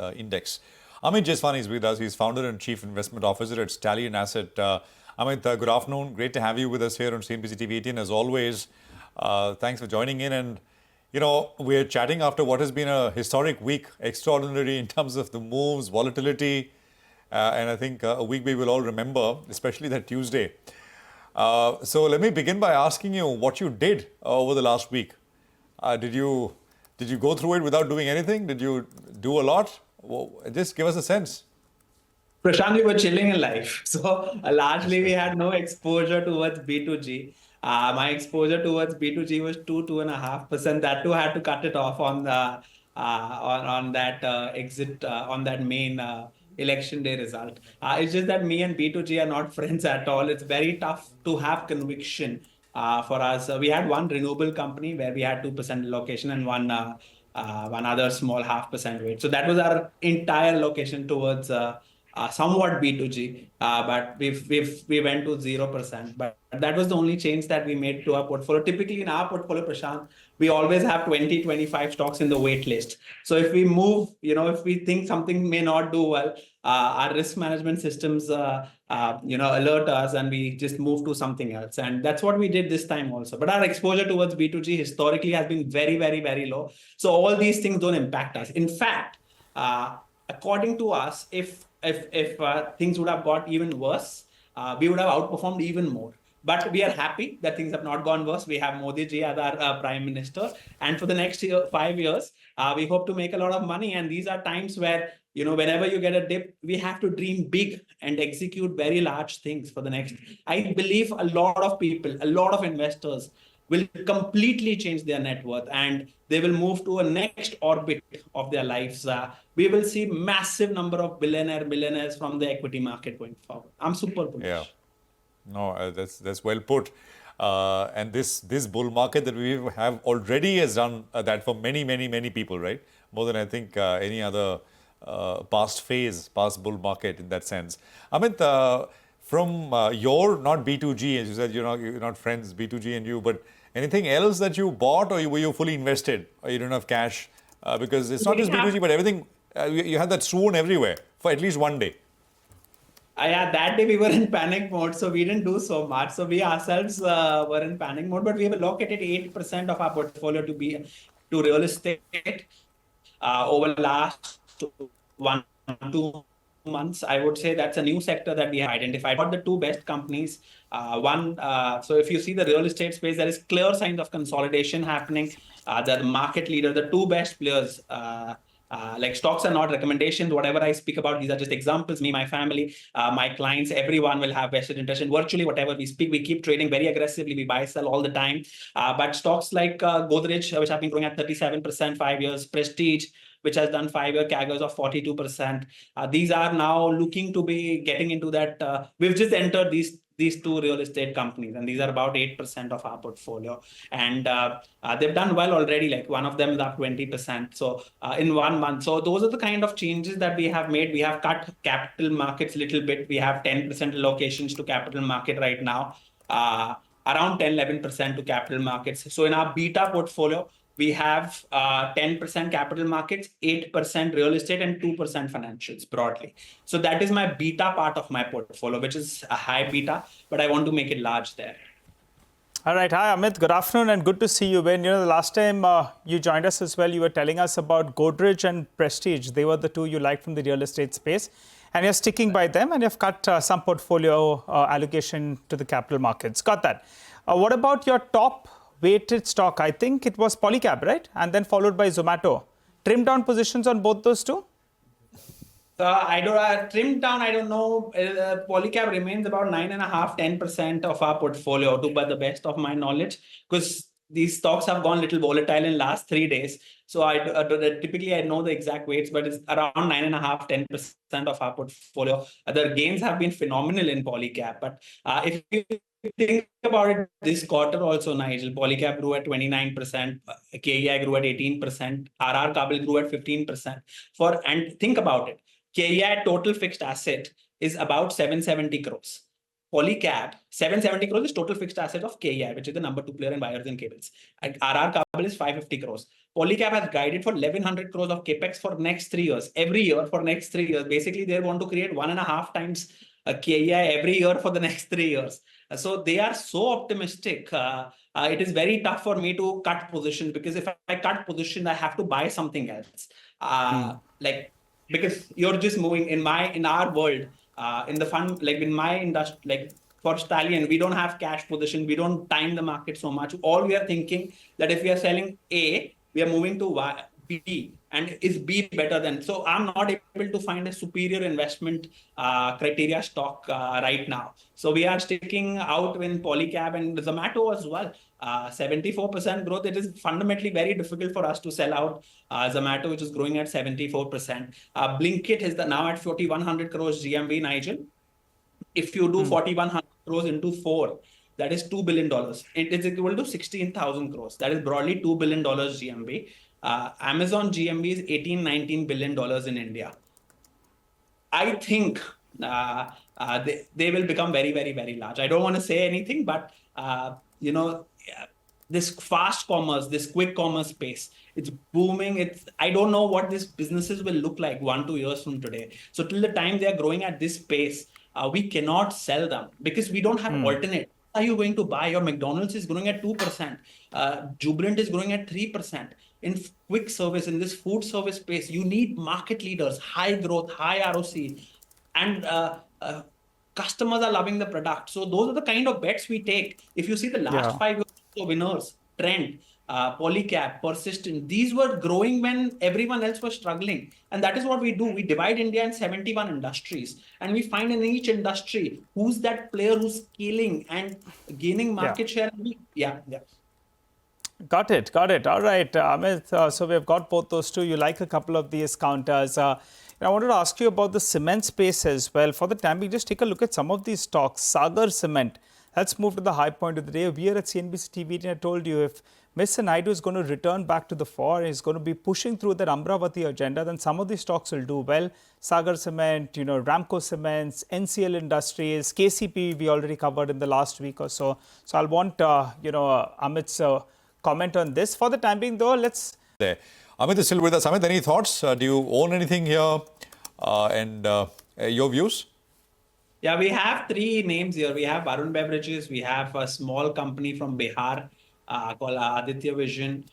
index. Amit Jeswani is with us. He's founder and chief investment officer at Stallion Asset. Amit, good afternoon. Great to have you with us here on CNBC-TV18 as always. Thanks for joining in. And, you know, we're chatting after what has been a historic week, extraordinary in terms of the moves, volatility, and I think a week we will all remember, especially that Tuesday. So let me begin by asking you what you did over the last week. Did you go through it without doing anything? Did you do a lot? Well, just give us a sense. Prashant, we were chilling in life. So largely we had no exposure towards B2G. My exposure towards B2G was 2.5%. That too had to cut it off on the on that exit on that main election day result. It's just that me and B2G are not friends at all. It's very tough to have conviction for us. We had one renewable company where we had 2% allocation and one other small 0.5% weight. So that was our entire allocation towards somewhat B2G, but we went to 0%. But that was the only change that we made to our portfolio. Typically in our portfolio, Prashant, we always have 20, 25 stocks in the wait list. So if we move, if we think something may not do well, our risk management systems, alert us and we just move to something else. And that's what we did this time also. But our exposure towards B2G historically has been very, very, very low. So all these things don't impact us. In fact, according to us, if things would have got even worse, we would have outperformed even more. But we are happy that things have not gone worse. We have Modi ji as our prime minister. And for the next 5 years, we hope to make a lot of money. And these are times where, whenever you get a dip, we have to dream big and execute very large things for the next. I believe a lot of people, a lot of investors will completely change their net worth and they will move to a next orbit of their lives. We will see massive number of millionaires from the equity market going forward. I'm super bullish. Yeah, no, that's well put. And this bull market that we have already has done that for many people, right? More than I think any other past bull market in that sense. Amit, from your, not B2G, as you said, you're not friends, B2G and you, but anything else that you bought, or were you fully invested, or you don't have cash? Because it's not just B2G, but everything, you had that swoon everywhere for at least one day. Yeah, that day we were in panic mode, so we didn't do so much. So we ourselves were in panic mode, but we have allocated 8% of our portfolio to real estate over the last 1-2 months. I would say that's a new sector that we have identified. What the two best companies? So if you see the real estate space, there is clear signs of consolidation happening. The market leader, the two best players. Like stocks are not recommendations. Whatever I speak about, these are just examples. Me, my family, my clients, everyone will have vested interest in virtually whatever we speak. We keep trading very aggressively. We buy, sell all the time. But stocks like Godrej, which have been growing at 37%, 5 years, Prestige, which has done 5-year CAGRs of 42%. These are now looking to be getting into that. We've just entered these two real estate companies, and these are about 8% of our portfolio. And they've done well already, like one of them is up 20%. So in 1 month. So those are the kind of changes that we have made. We have cut capital markets a little bit. We have 10% allocations to capital market right now, around 10-11% to capital markets. So in our beta portfolio, we have 10% capital markets, 8% real estate, and 2% financials broadly. So that is my beta part of my portfolio, which is a high beta, but I want to make it large there. All right. Hi, Amit. Good afternoon and good to see you. When the last time you joined us as well, you were telling us about Godrej and Prestige. They were the two you liked from the real estate space. And you're sticking by them, and you've cut some portfolio allocation to the capital markets. Got that. What about your top weighted stock? I think it was Polycab, right? And then followed by Zomato. Trimmed down positions on both those two? I don't trimmed down. I don't know. Polycab remains about 9.5-10% of our portfolio, to by the best of my knowledge, because these stocks have gone a little volatile in last 3 days. So typically I know the exact weights, but it's around 9.5-10% of our portfolio. The gains have been phenomenal in Polycab. But if you think about it, this quarter also, Nigel, Polycab grew at 29%, KEI grew at 18%, RR Kabel grew at 15%. And think about it, KEI total fixed asset is about 770 crores. Polycab, 770 crores is total fixed asset of KEI, which is the number 2 player in wires and cables. And RR Kabel is 550 crores. Polycab has guided for 1100 crores of capex for next 3 years. Every year for next 3 years. Basically, they want to create 1.5 times KEI every year for the next 3 years. So they are so optimistic. It is very tough for me to cut position, because if I cut position, I have to buy something else. Like, because you're just moving in our world. In the fund, like in my industry, like for Stallion, we don't have cash position. We don't time the market so much. All we are thinking that if we are selling A, we are moving to B, and is B better than? So I'm not able to find a superior investment criteria stock right now. So we are sticking out in Polycab and Zomato as well. 74% growth. It is fundamentally very difficult for us to sell out Zomato, which is growing at 74%. Blinkit is now at 4,100 crores GMV, Nigel. If you do 4,100 crores into 4, that is $2 billion. It is equal to 16,000 crores. That is broadly $2 billion GMV. Amazon GMV is $18-19 billion in India. I think they will become very, very, very large. I don't want to say anything, but this fast commerce, this quick commerce space, it's booming. I don't know what these businesses will look like 1-2 years from today. So till the time they are growing at this pace, we cannot sell them because we don't have alternate. What are you going to buy? Your McDonald's is growing at 2%. Jubilant is growing at 3%. In quick service, in this food service space, you need market leaders, high growth, high ROC, and customers are loving the product. So those are the kind of bets we take. If you see the last 5 years of winners, Trend, Polycab, Persistent, these were growing when everyone else was struggling. And that is what we do. We divide India in 71 industries, and we find in each industry who's that player who's scaling and gaining market share. Got it. All right, Amit. So we've got both those two. You like a couple of these counters. I wanted to ask you about the cement space as well. For the time being, just take a look at some of these stocks. Sagar Cement, let's move to the high point of the day. We are at CNBC-TV18. I told you if Mr. Naidu is going to return back to the fore, he's going to be pushing through that Amravati agenda, then some of these stocks will do well. Sagar Cement, Ramco Cements, NCL Industries, KCP we already covered in the last week or so. So I'll want, Amit's comment on this. For the time being, though, let's... Amit is still with us. Amit, any thoughts? Do you own anything here? And your views? Yeah, we have 3 names here. We have Varun Beverages. We have a small company from Bihar called Aditya Vision.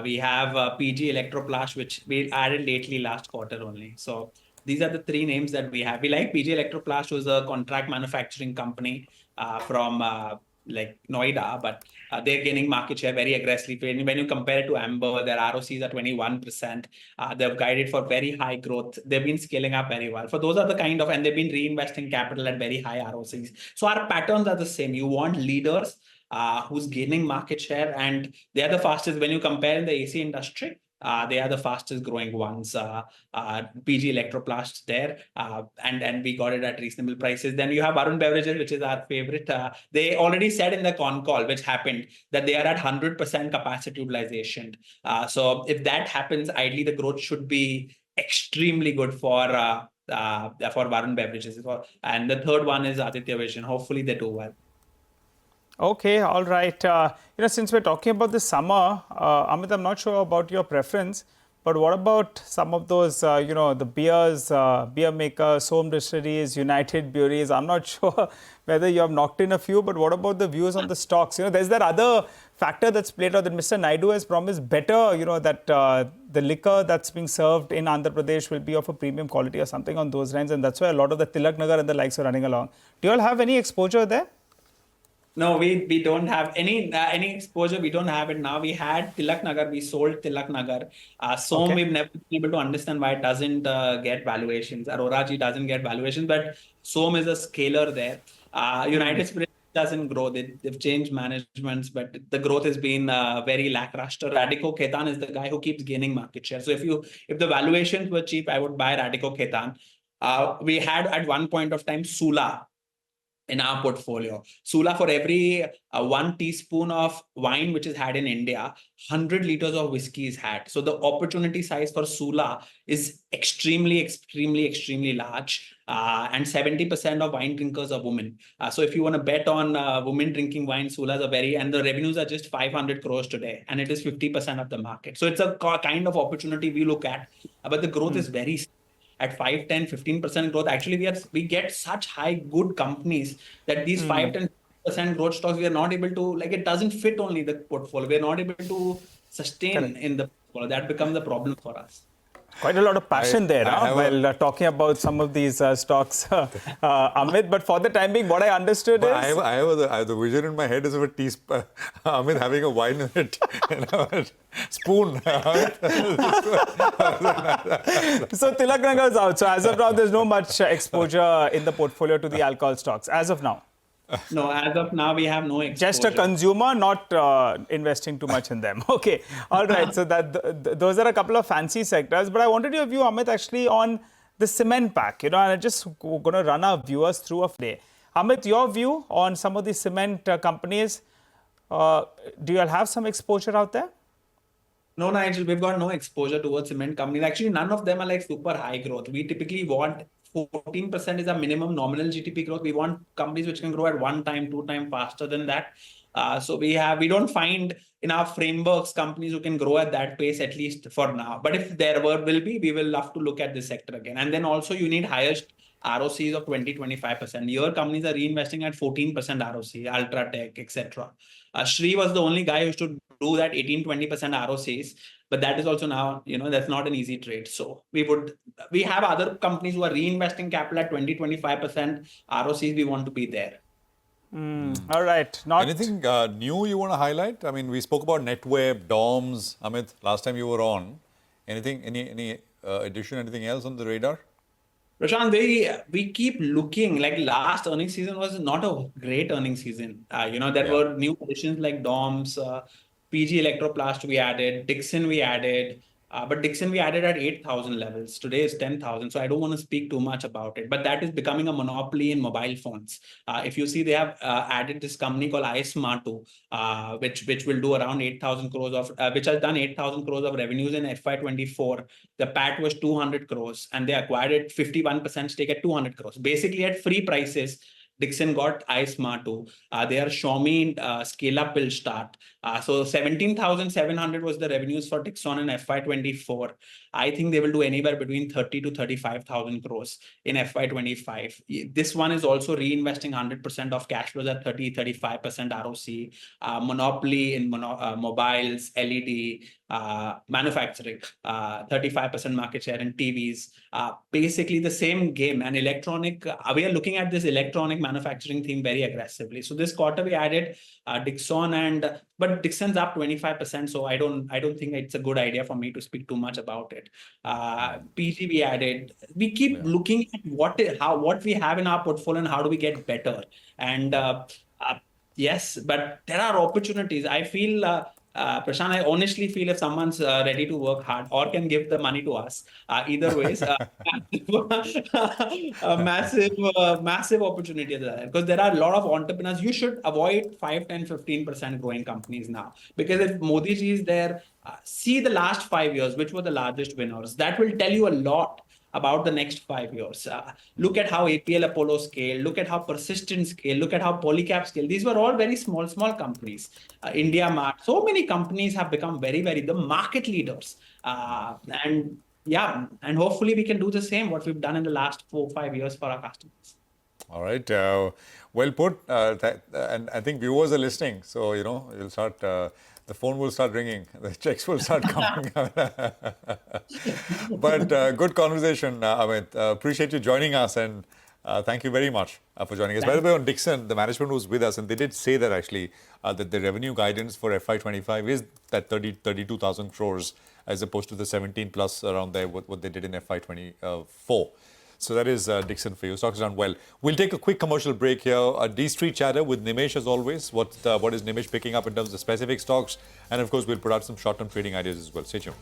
We have PG Electroplast, which we added lately last quarter only. So these are the 3 names that we have. We like PG Electroplast, who's a contract manufacturing company from Noida, but they're gaining market share very aggressively. When you compare it to Amber, their ROCs are 21%. They've guided for very high growth. They've been scaling up very well. For those are the kind of, and they've been reinvesting capital at very high ROCs. So our patterns are the same. You want leaders who's gaining market share, and they are the fastest. When you compare in the AC industry, they are the fastest growing ones. PG Electroplast there, and we got it at reasonable prices. Then you have Varun Beverages, which is our favorite. They already said in the con call, which happened, that they are at 100% capacity utilization. So if that happens, ideally the growth should be extremely good for Varun Beverages. And the third one is Aditya Vision. Hopefully they do well. Okay, all right. Since we're talking about the summer, Amit, I'm not sure about your preference, but what about some of those, the beers, beer makers, home distilleries, United Breweries? I'm not sure whether you have knocked in a few, but what about the views on the stocks? There's that other factor that's played out that Mr. Naidu has promised better, that the liquor that's being served in Andhra Pradesh will be of a premium quality or something on those lines. And that's why a lot of the Tilak Nagar and the likes are running along. Do you all have any exposure there? No, we don't have any exposure. We don't have it now. We had Tilak Nagar. We sold Tilak Nagar. We've never been able to understand why it doesn't get valuations. Aurora G doesn't get valuations, but Som is a scaler there. United Spirits doesn't grow. They've changed managements, but the growth has been very lackluster. Radico Khaitan is the guy who keeps gaining market share. So if the valuations were cheap, I would buy Radico Khaitan. We had at one point of time Sula. in our portfolio. Sula, for every 1 teaspoon of wine which is had in India, 100 liters of whiskey is had. So the opportunity size for Sula is extremely large. And 70% of wine drinkers are women. So if you want to bet on women drinking wine, Sula's and the revenues are just 500 crores today, and it is 50% of the market. So it's a kind of opportunity we look at, but the growth is very at 5, 10, 15% growth. Actually, we get such high good companies that these 5, 10% growth stocks, we are not able to, like, it doesn't fit only the portfolio. We are not able to sustain in the portfolio. That becomes the problem for us. Quite a lot of passion while talking about some of these stocks, Amit. But for the time being, what I understood is... I have the vision in my head is of a teaspoon, Amit having a wine in it, spoon. So Tilak Ranga's out. So as of now, there's no much exposure in the portfolio to the alcohol stocks, as of now. No, as of now, we have no exposure. Just a consumer, not investing too much in them. Okay. All right. So those are a couple of fancy sectors. But I wanted your view, Amit, actually on the cement pack. And I'm just going to run our viewers through a day. Amit, your view on some of these cement companies. Do you all have some exposure out there? No, Nigel, we've got no exposure towards cement companies. Actually, none of them are like super high growth. We typically want 14% is a minimum nominal GDP growth. We want companies which can grow at 1 time, 2 times faster than that. So we don't find in our frameworks companies who can grow at that pace, at least for now. But if there will be, we will love to look at this sector again. And then also you need higher ROCs of 20-25%. Your companies are reinvesting at 14% ROC, Ultratech, etc. Shree was the only guy who should do that 18-20% ROCs. But that is also now, that's not an easy trade. So we have other companies who are reinvesting capital at 20-25% ROCs. We want to be there. All right. Anything new you want to highlight? I mean, we spoke about NetWeb, DOMS, Amit, last time you were on. Any addition, anything else on the radar? Prashant, we keep looking. Like last earnings season was not a great earnings season. There were new additions like DOMS, PG Electroplast we added, Dixon we added, but Dixon we added at 8,000 levels. Today is 10,000, so I don't want to speak too much about it. But that is becoming a monopoly in mobile phones. If you see, they have added this company called iSmartu, which will do around 8,000 crores of, which has done 8,000 crores of revenues in FY24. The PAT was 200 crores, and they acquired it 51% stake at 200 crores. Basically, at free prices, Dixon got iSmartu. They are Xiaomi scale-up will start. So 17,700 was the revenues for Dixon in FY24. I think they will do anywhere between 30 to 35,000 crores in FY25. This one is also reinvesting 100% of cash flows at 30-35% ROC. Monopoly in mobiles, LED, manufacturing, 35% market share in TVs. Basically the same game. And electronic, we are looking at this electronic manufacturing theme very aggressively. So this quarter we added Dixon but Dixon's up 25%. So I don't think it's a good idea for me to speak too much about it. PG we added. We keep looking at what we have in our portfolio and how do we get better. And yes, but there are opportunities. I feel Prashant, I honestly feel if someone's ready to work hard or can give the money to us, either ways, a massive opportunity there, because there are a lot of entrepreneurs. You should avoid 5, 10, 15% growing companies now, because if Modi ji is there, see the last 5 years, which were the largest winners. That will tell you a lot about the next 5 years. Look at how APL Apollo scaled. Look at how Persistent scaled. Look at how Polycap scaled. These were all very small companies. India Mart. So many companies have become very, very the market leaders. And hopefully we can do the same what we've done in the last 4-5 years for our customers. All right. Well put. And I think viewers are listening. So, you'll start... the phone will start ringing. The checks will start coming. But good conversation, Amit. Appreciate you joining us, and thank you very much for joining us. By the way, on Dixon, the management was with us, and they did say that actually that the revenue guidance for FY25 is that 32,000 crores as opposed to the 17 plus around there, what they did in FY24. So that is Dixon for you. Stocks done well. We'll take a quick commercial break here. A D-Street chatter with Nimesh as always. What is Nimesh picking up in terms of specific stocks? And of course, we'll put out some short-term trading ideas as well. Stay tuned.